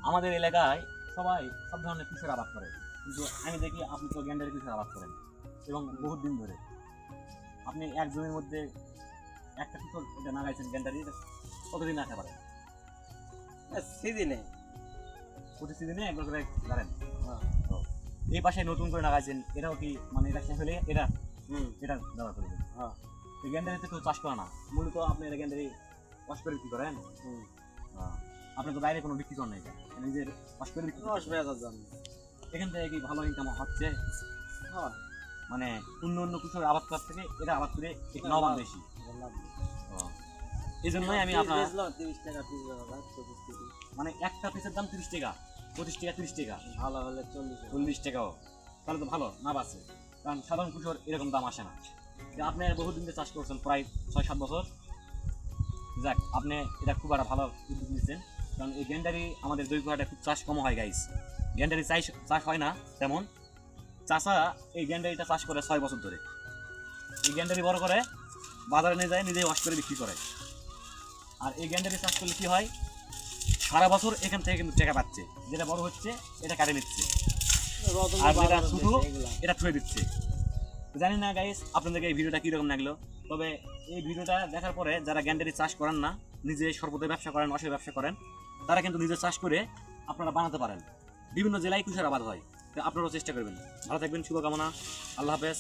আমাদের এলাকায় সবাই সব ধরনের কিশোর আবাদ করে, কিন্তু আমি দেখি আপনি তো গ্যান্ডারি কিশোর আবাদ করেন এবং বহুত দিন ধরে। আপনি এক জমির মধ্যে একটা কিশোর এটা লাগাইছেন গ্যান্ডারি, কতদিন রাখতে পারেন? সিজনে প্রতি সিজনে একবার করে ধরেন। হ্যাঁ। তো এই পাশে নতুন করে লাগাইছেন, এটাও কি মানে এটা শেষ হলে এটা এটা ব্যবহার করবেন? হ্যাঁ। এই গ্যান্ডারিতে তো চাষ করে না, মূলত আপনি এটা গ্যান্ডারি চাষ করে বিক্রি করেন। আপনি তো বাইরে কোনো বিক্রি করেন না, এটা নিজের চাষ করে বিক্রি করেন। রস বেচার জন্য। এখান থেকে কি ভালো ইনকাম হচ্ছে? হ্যাঁ। মানে অন্য অন্য কিশোর আবাদ করার থেকে এটা আবাদ করে একটু লাভ বেশি। এই জন্যই আমি আপনার 30 টাকা পিস বেচা 25 টাকা। মানে একটা পিসের দাম 30 টাকা, 25 টাকা, 30 টাকা, ভালো হলে 40 টাকাও, তাহলে তো ভালো লাভ আছে। কারণ সাধারণ কিশোর এরকম দাম আসে না। আপনি বহুদিন ধরে চাষ করছেন, প্রায় 6-7 বছর। যাক, আপনি এটা খুব একটা ভালো উদ্যোগ নিচ্ছেন, কারণ এই গ্যান্ডারি আমাদের দৈঘাটে খুব চাষ কম হয় গাইস। গ্যান্ডারি চাষ হয় না তেমন। চাষা এই গ্যান্ডারিটা চাষ করে 6 বছর ধরে। এই গ্যান্ডারি বড় করে বাজারে নিয়ে যায়, নিজেই ওয়াশ করে বিক্রি করে। আর এই গ্যান্ডারি চাষ করলে কি হয়, সারা বছর এখান থেকে কিন্তু টাকা পাচ্ছে। যেটা বড় হচ্ছে এটা কাটে নিচ্ছে, আর যেটা ছোট এটা ছুঁয়ে দিচ্ছে। জানি না গাইস আপনাদেরকে এই ভিডিওটা কীরকম লাগলো, তবে এই ভিডিওটা দেখার পরে যারা গ্যান্ডারি চাষ করেন না, নিজে সর্বদা ব্যবসা করেন, অসের ব্যবসা করেন, তারা কিন্তু নিজে চাষ করে আপনারা বানাতে পারেন। বিভিন্ন জেলায় কিশোর আবাদ হয়, তো আপনারাও চেষ্টা করবেন। ভালো থাকবেন, শুভকামনা, আল্লাহ হাফেজ।